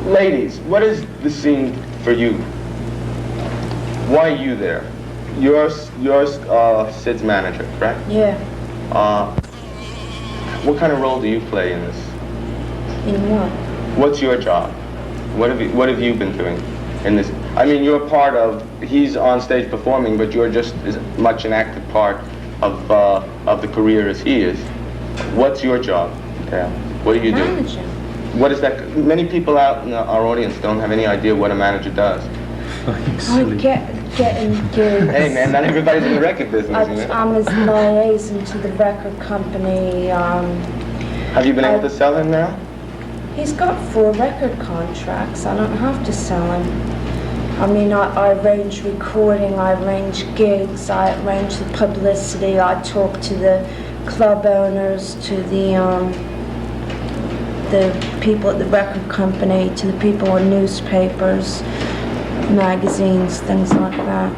Ladies, what is the scene for you? Why are you there? You're Sid's manager, right? Yeah. What kind of role do you play in this? In what? What's your job? What have you been doing in this? I mean, you're part of. He's on stage performing, but you're just as much an active part of the career as he is. What's your job? Yeah. What do you do? Manager. What is that? Many people out in our audience don't have any idea what a manager does. Getting gigs. Hey man, not everybody's in the record business. I'm his liaison to the record company. Have you been able to sell him now? He's got 4 record contracts. I don't have to sell him. I mean, I arrange recording, I arrange gigs, I arrange the publicity, I talk to the club owners, to the people at the record company, to the people in newspapers, magazines, things like that.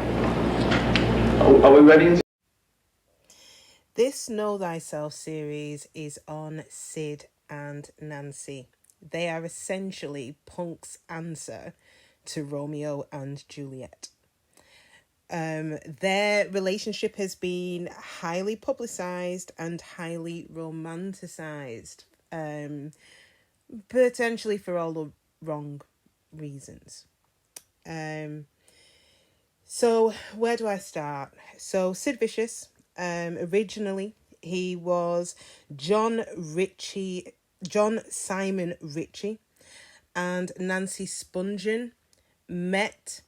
Are we ready? This Know Thyself series is on Sid and Nancy. They are essentially Punk's answer to Romeo and Juliet. Their relationship has been highly publicized and highly romanticized, potentially for all the wrong reasons. So where do I start? So Sid Vicious, originally he was John Simon Ritchie and Nancy Spungen met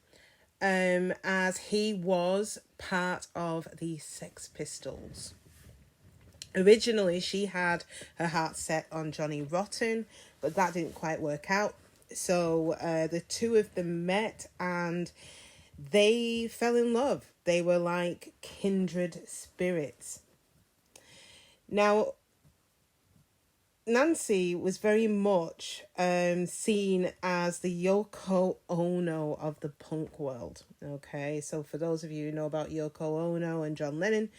as he was part of the Sex Pistols. Originally, she had her heart set on Johnny Rotten, but that didn't quite work out. So the two of them met and they fell in love. They were like kindred spirits. Now, Nancy was very much seen as the Yoko Ono of the punk world. Okay, so for those of you who know about Yoko Ono and John Lennon,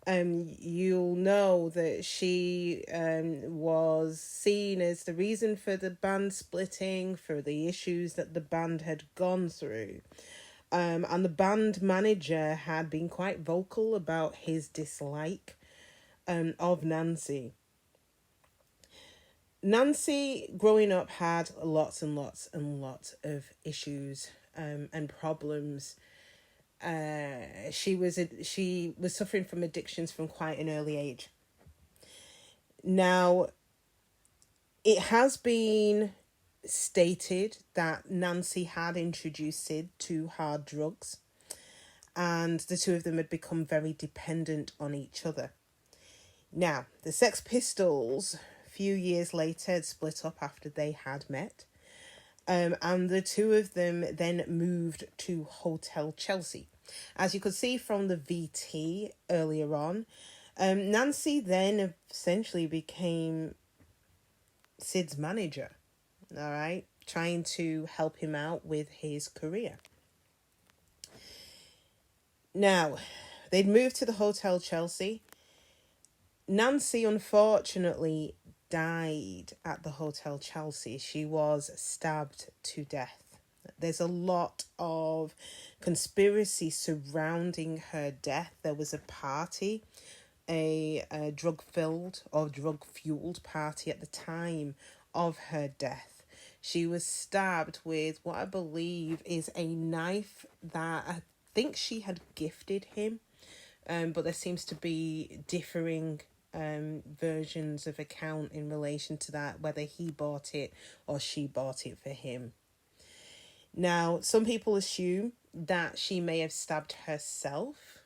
you'll know that she was seen as the reason for the band splitting, for the issues that the band had gone through. And the band manager had been quite vocal about his dislike of Nancy. Nancy, growing up, had lots and lots and lots of issues and problems. She was suffering from addictions from quite an early age. Now, it has been stated that Nancy had introduced Sid to hard drugs, and the two of them had become very dependent on each other. Now, the Sex Pistols, a few years later, had split up after they had met. And the two of them then moved to Hotel Chelsea. As you could see from the VT earlier on, Nancy then essentially became Sid's manager, all right, trying to help him out with his career. Now, they'd moved to the Hotel Chelsea. Nancy, unfortunately, died at the Hotel Chelsea. She was stabbed to death. There's a lot of conspiracy surrounding her death. There was a party, a drug-filled or drug-fueled party at the time of her death. She was stabbed with what I believe is a knife that I think she had gifted him, but there seems to be differing versions of account in relation to that, whether he bought it or she bought it for him. Now, some people assume that she may have stabbed herself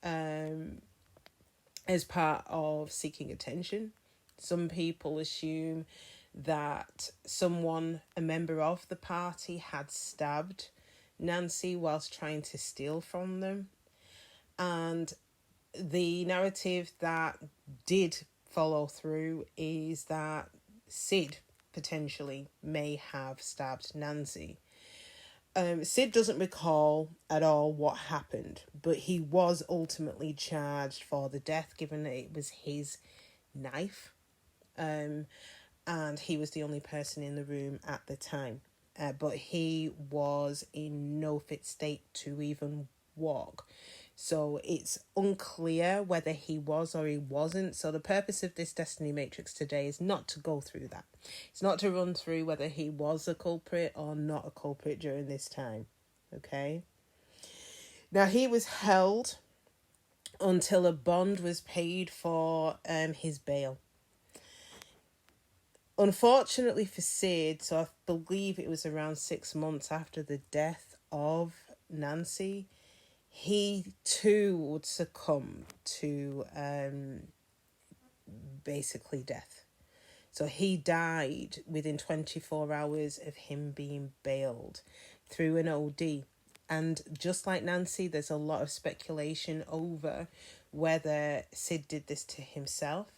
as part of seeking attention. Some people assume that someone, a member of the party, had stabbed Nancy whilst trying to steal from them. And the narrative that did follow through is that Sid potentially may have stabbed Nancy. Sid doesn't recall at all what happened, but he was ultimately charged for the death, given that it was his knife, and he was the only person in the room at the time. but he was in no fit state to even walk. So it's unclear whether he was or he wasn't. So the purpose of this Destiny Matrix today is not to go through that. It's not to run through whether he was a culprit or not a culprit during this time. Okay? Now, he was held until a bond was paid for his bail. Unfortunately for Sid, so I believe it was around 6 months after the death of Nancy, he too would succumb to basically death. So he died within 24 hours of him being bailed through an OD. And just like Nancy, there's a lot of speculation over whether Sid did this to himself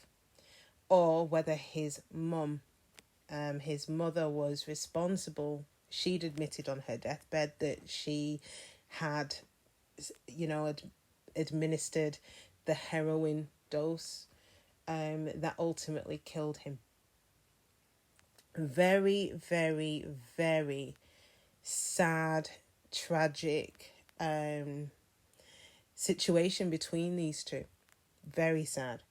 or whether his mother was responsible. She'd admitted on her deathbed that she had, administered the heroin dose that ultimately killed him. Very, very, very sad, tragic situation between these two. Very sad.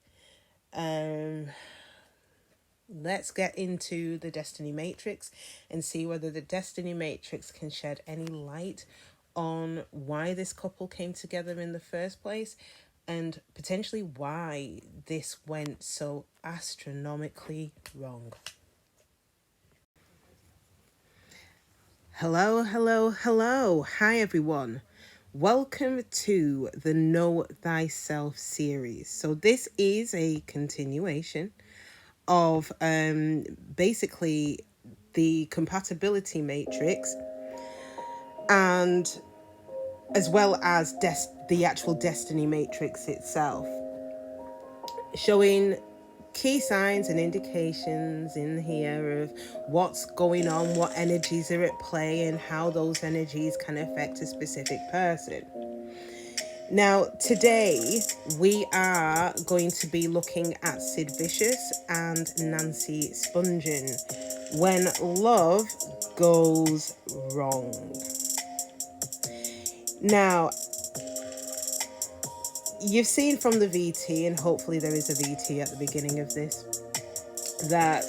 Let's get into the Destiny Matrix and see whether the Destiny Matrix can shed any light on why this couple came together in the first place and potentially why this went so astronomically wrong. Hello, hello, hello. Hi, everyone. Welcome to the Know Thyself series. So this is a continuation of basically the Compatibility Matrix, and as well as the actual Destiny Matrix itself, showing key signs and indications in here of what's going on, what energies are at play, and how those energies can affect a specific person. Now, today we are going to be looking at Sid Vicious and Nancy Spungen when love goes wrong. Now, you've seen from the VT, and hopefully there is a VT at the beginning of this, that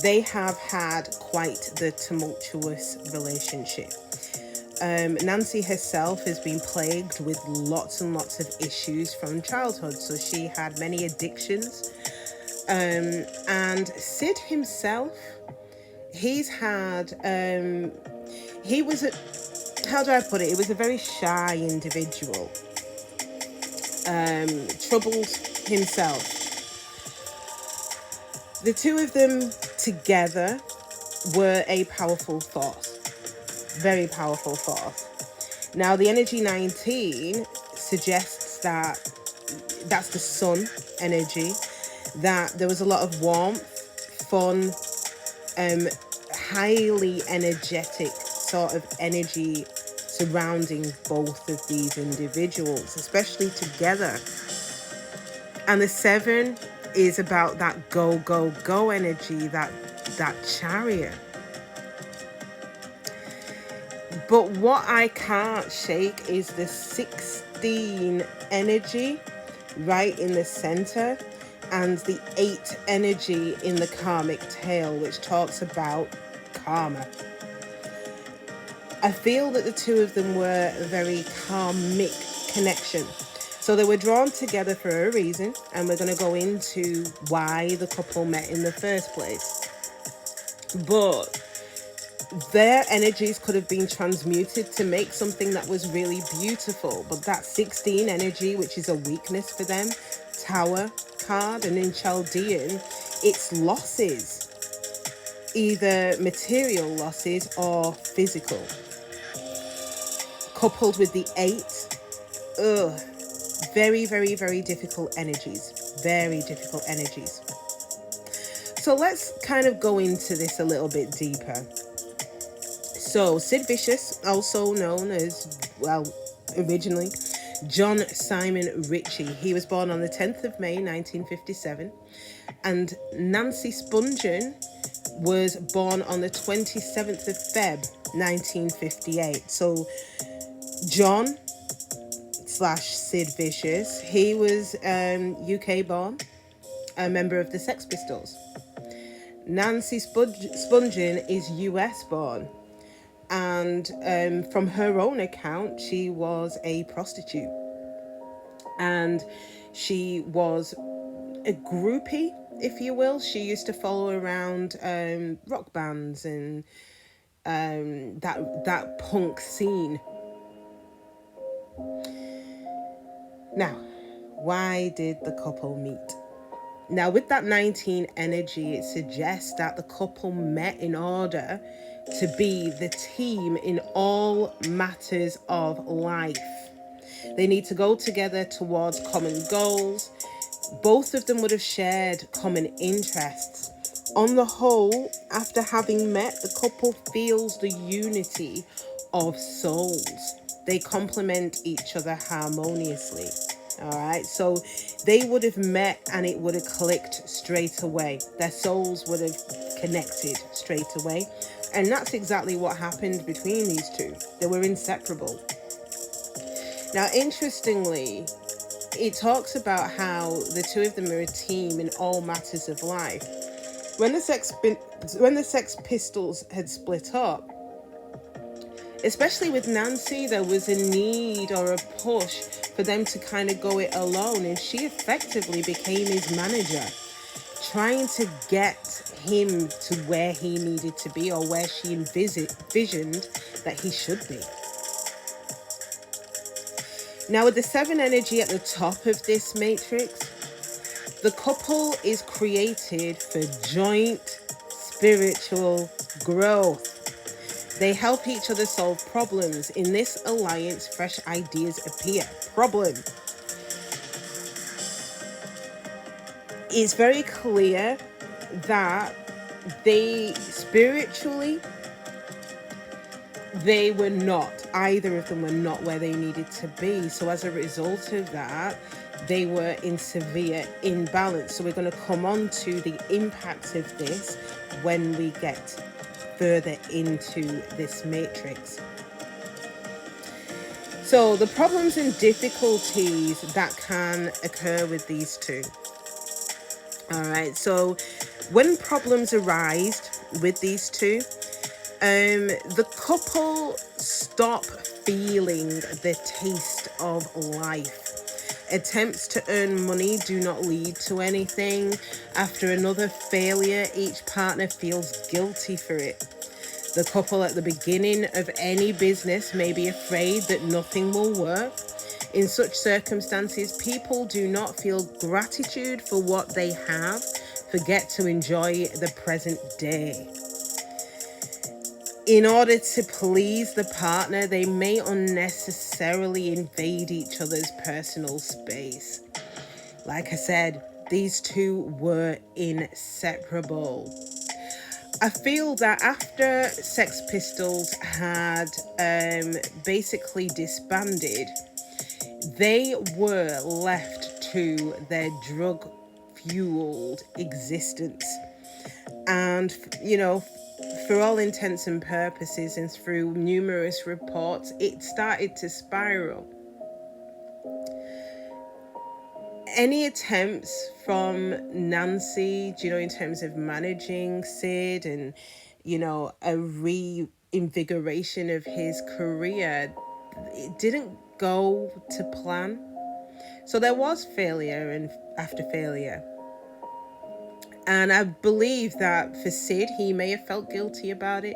they have had quite the tumultuous relationship. Nancy herself has been plagued with lots and lots of issues from childhood. So she had many addictions. And Sid himself, he's had, he was how do I put it? He was a very shy individual. Troubled himself. The two of them together were a powerful force. Very powerful force. Now, the energy 19 suggests that that's the sun energy, that there was a lot of warmth, fun, highly energetic sort of energy surrounding both of these individuals, especially together. And the 7 is about that go, go, go energy, that chariot. But what I can't shake is the 16 energy right in the center and the 8 energy in the karmic tail, which talks about karma. I feel that the two of them were a very karmic connection. So they were drawn together for a reason, and we're going to go into why the couple met in the first place. But their energies could have been transmuted to make something that was really beautiful. But that 16 energy, which is a weakness for them, Tower card, and in Chaldean, it's losses. Either material losses or physical. Coupled with the 8, very, very, very difficult energies. Very difficult energies. So let's kind of go into this a little bit deeper. So, Sid Vicious, also known as, well, originally, John Simon Ritchie. He was born on the 10th of May, 1957. And Nancy Spungen was born on the 27th of Feb 1958. So John slash Sid Vicious, he was UK born, a member of the Sex Pistols. Nancy Spungen is US born, and from her own account, she was a prostitute, and she was a groupie, if you will. She used to follow around rock bands and that punk scene. Now, why did the couple meet? Now, with that 19 energy, it suggests that the couple met in order to be the team in all matters of life. They need to go together towards common goals. Both of them would have shared common interests. On the whole, after having met, the couple feels the unity of souls. They complement each other harmoniously. All right, so they would have met and it would have clicked straight away. Their souls would have connected straight away. And that's exactly what happened between these two. They were inseparable. Now, interestingly, it talks about how the two of them are a team in all matters of life. When the Sex Pistols had split up, especially with Nancy, there was a need or a push for them to kind of go it alone, and she effectively became his manager, trying to get him to where he needed to be, or where she envisioned that he should be. Now, with the 7 energy at the top of this matrix, the couple is created for joint spiritual growth. They help each other solve problems. In this alliance, fresh ideas appear. Problem. It's very clear that they spiritually, they were not, either of them were not where they needed to be. So as a result of that, they were in severe imbalance. So we're going to come on to the impact of this when we get further into this matrix. So the problems and difficulties that can occur with these two. All right, so when problems arise with these two, the couple stop feeling the taste of life. Attempts to earn money do not lead to anything. After another failure, each partner feels guilty for it. The couple at the beginning of any business may be afraid that nothing will work. In such circumstances, people do not feel gratitude for what they have, forget to enjoy the present day. In order to please the partner, they may unnecessarily invade each other's personal space. Like I said, these two were inseparable. I feel that after Sex Pistols had basically disbanded, they were left to their drug-fueled existence. And, you know, for all intents and purposes and through numerous reports, it started to spiral. Any attempts from Nancy, in terms of managing Sid and, a reinvigoration of his career, it didn't go to plan. So there was failure and after failure. And I believe that for Sid, he may have felt guilty about it.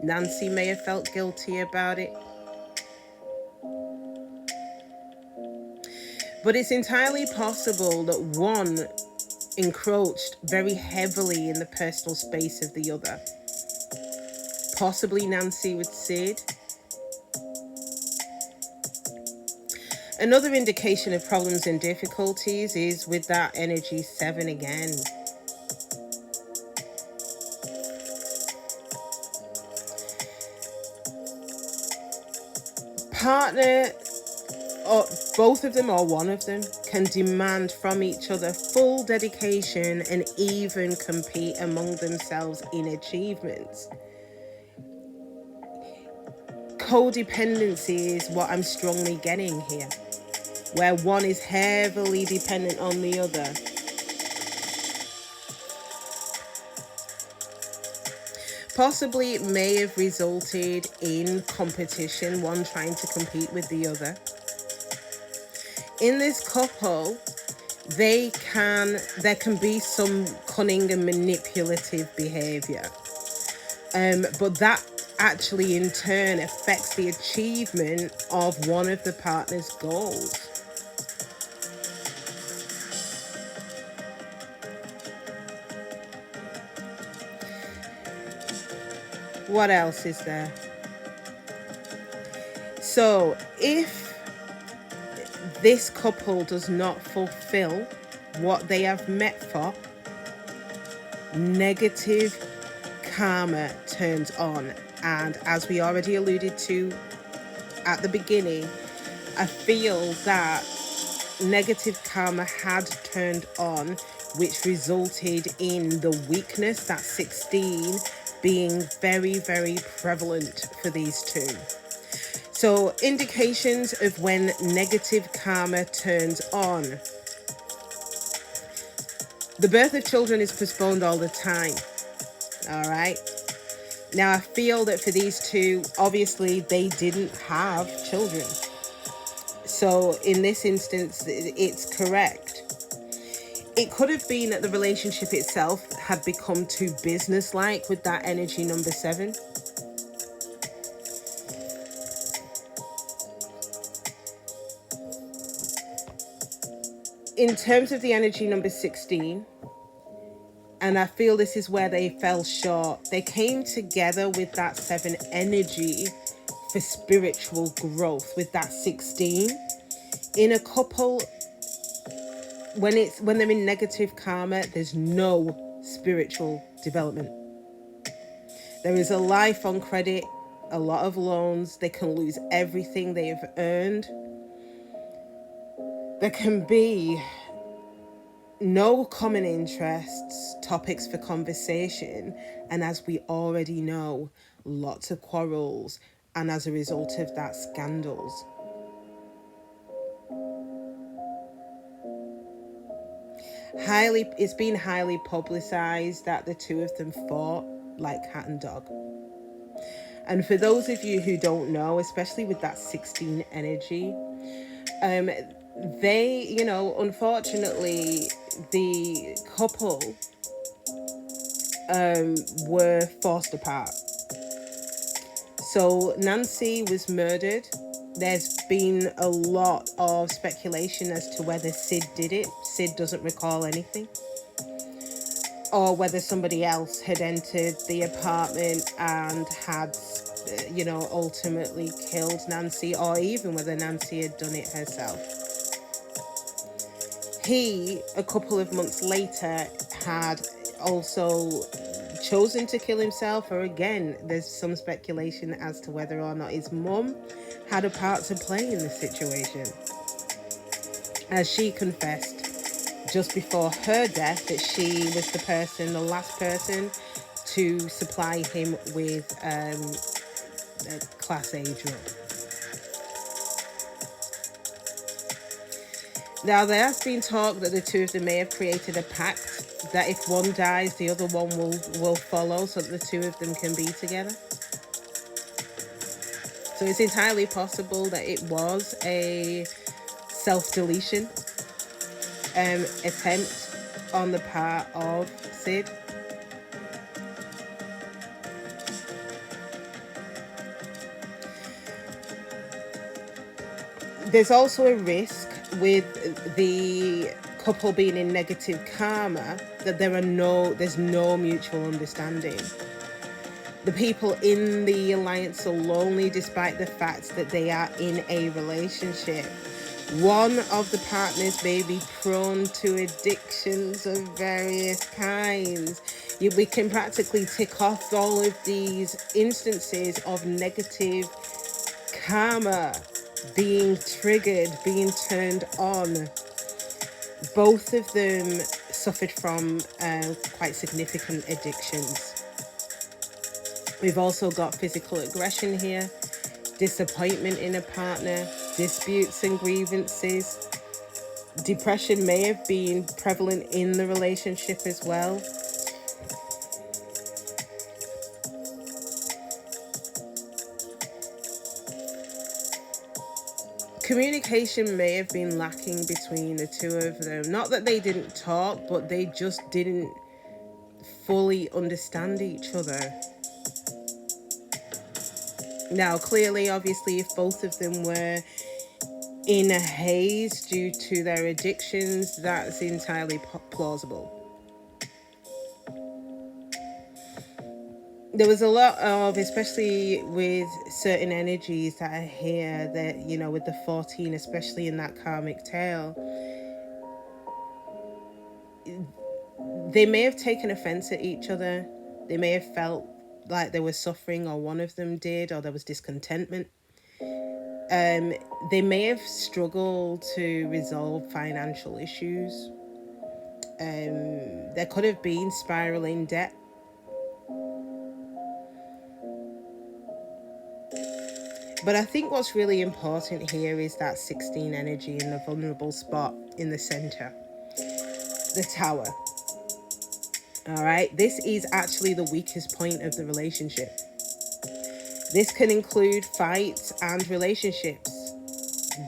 Nancy may have felt guilty about it. But it's entirely possible that one encroached very heavily in the personal space of the other. Possibly Nancy with Sid. Another indication of problems and difficulties is with that energy 7 again. Partner, or both of them or one of them, can demand from each other full dedication and even compete among themselves in achievements. Codependency is what I'm strongly getting here, where one is heavily dependent on the other. Possibly it may have resulted in competition, one trying to compete with the other. In this couple, there can be some cunning and manipulative behavior. But that actually in turn affects the achievement of one of the partner's goals. What else is there? So if this couple does not fulfill what they have met for, negative karma turns on. And as we already alluded to at the beginning, I feel that negative karma had turned on, which resulted in the weakness, that 16, being very, very prevalent for these two. So indications of when negative karma turns on. The birth of children is postponed all the time. All right. Now I feel that for these two, obviously they didn't have children. So in this instance, it's correct. It could have been that the relationship itself had become too business-like with that energy number 7. In terms of the energy number 16, and I feel this is where they fell short, they came together with that 7 energy for spiritual growth with that 16. In a couple, when they're in negative karma, there's no spiritual development. There is a life on credit, a lot of loans. They can lose everything they have earned. There can be no common interests, topics for conversation, and as we already know, lots of quarrels, and as a result of that, scandals. It's been highly publicized that the two of them fought like cat and dog. And for those of you who don't know, especially with that 16 energy, they, unfortunately, the couple were forced apart. So Nancy was murdered. There's been a lot of speculation as to whether Sid did it. Sid doesn't recall anything. Or whether somebody else had entered the apartment and had, ultimately killed Nancy, or even whether Nancy had done it herself. He, a couple of months later, had also chosen to kill himself, or again, there's some speculation as to whether or not his mum had a part to play in the situation, as she confessed just before her death that she was the last person to supply him with a Class A drug. Now, there has been talk that the two of them may have created a pact that if one dies, the other one will follow, so that the two of them can be together. So it's entirely possible that it was a self-deletion attempt on the part of Sid. There's also a risk with the couple being in negative karma that there's no mutual understanding. The people in the alliance are lonely despite the fact that they are in a relationship. One of the partners may be prone to addictions of various kinds. We can practically tick off all of these instances of negative karma being triggered, being turned on. Both of them suffered from quite significant addictions. We've also got physical aggression here, disappointment in a partner, disputes and grievances. Depression may have been prevalent in the relationship as well. Communication may have been lacking between the two of them. Not that they didn't talk, but they just didn't fully understand each other. Now, clearly, obviously, if both of them were in a haze due to their addictions, that's entirely plausible. There was a lot of, especially with certain energies that are here, that, you know, with the 14, especially in that karmic tale, they may have taken offense at each other. They may have felt like they were suffering, or one of them did, or there was discontentment. They may have struggled to resolve financial issues. There could have been spiraling debt. But I think what's really important here is that 16 energy in the vulnerable spot in the center, the tower. All right, this is actually the weakest point of the relationship. This can include fights and relationships,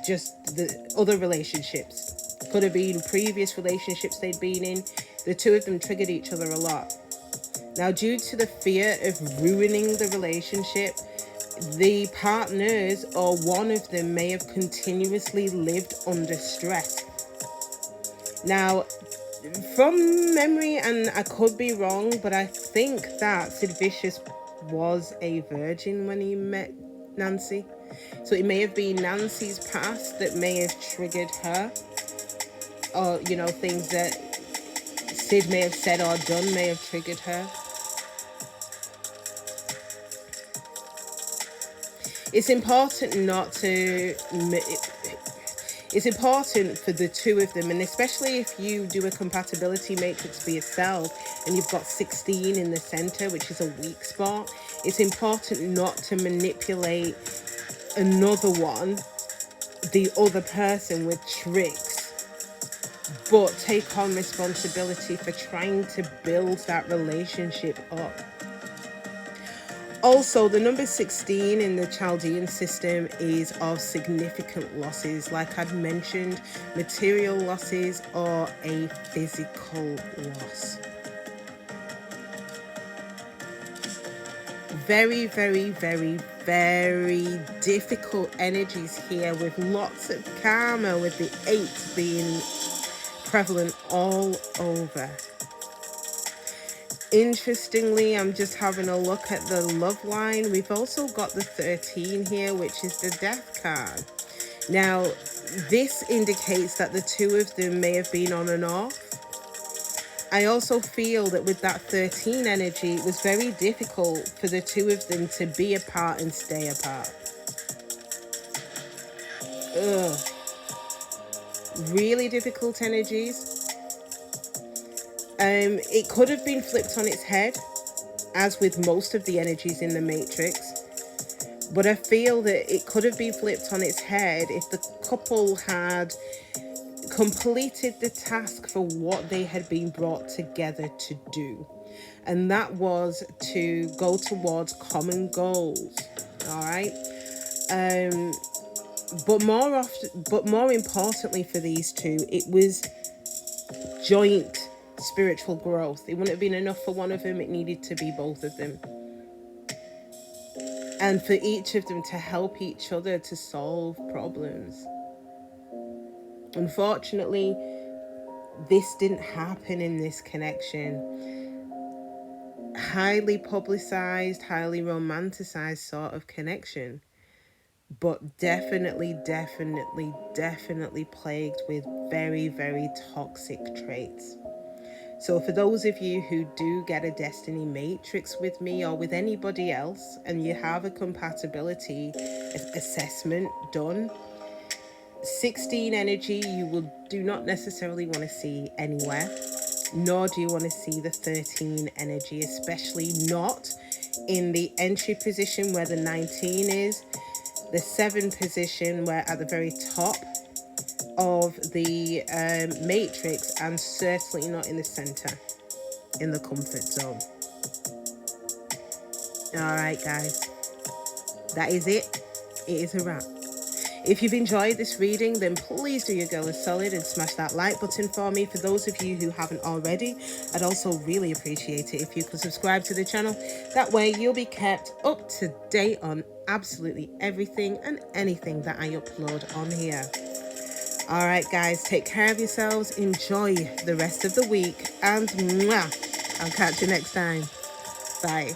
just the other relationships. Could have been previous relationships they'd been in. The two of them triggered each other a lot. Now, due to the fear of ruining the relationship, the partners or one of them may have continuously lived under stress. Now, from memory, and I could be wrong, but I think that Sid Vicious was a virgin when he met Nancy. So it may have been Nancy's past that may have triggered her, or, you know, things that Sid may have said or done may have triggered her. It's important not to... It's important for the two of them, and especially if you do a compatibility matrix for yourself and you've got 16 in the center, which is a weak spot, it's important not to manipulate another one, the other person, with tricks, but take on responsibility for trying to build that relationship up. Also, the number 16 in the Chaldean system is of significant losses, like I'd mentioned, material losses or a physical loss. Very, very, very, very difficult energies here, with lots of karma, with the 8 being prevalent all over. Interestingly, I'm just having a look at the love line. We've also got the 13 here, which is the death card. Now, this indicates that the two of them may have been on and off. I also feel that with that 13 energy, it was very difficult for the two of them to be apart and stay apart. Ugh. Really difficult energies. It could have been flipped on its head, as with most of the energies in the matrix, but I feel that it could have been flipped on its head if the couple had completed the task for what they had been brought together to do, and that was to go towards common goals. All right. But more importantly for these two, it was joint spiritual growth. It wouldn't have been enough for one of them, it needed to be both of them. And for each of them to help each other to solve problems. Unfortunately, this didn't happen in this connection. Highly publicized, highly romanticized sort of connection, but definitely plagued with very, very toxic traits. So for those of you who do get a destiny matrix with me or with anybody else, and you have a compatibility assessment done, 16 energy you do not necessarily want to see anywhere. nor do you want to see the 13 energy, especially not in the entry position where the 19 is, the 7 position where at the very top of the matrix, and certainly not in the center, in the comfort zone. All right, guys, that is it. It is a wrap. If you've enjoyed this reading, then please do your girl a solid and smash that like button for me. For those of you who haven't already, I'd also really appreciate it if you could subscribe to the channel. That way you'll be kept up to date on absolutely everything and anything that I upload on here. All right, guys, take care of yourselves. Enjoy the rest of the week, and mwah, I'll catch you next time. Bye.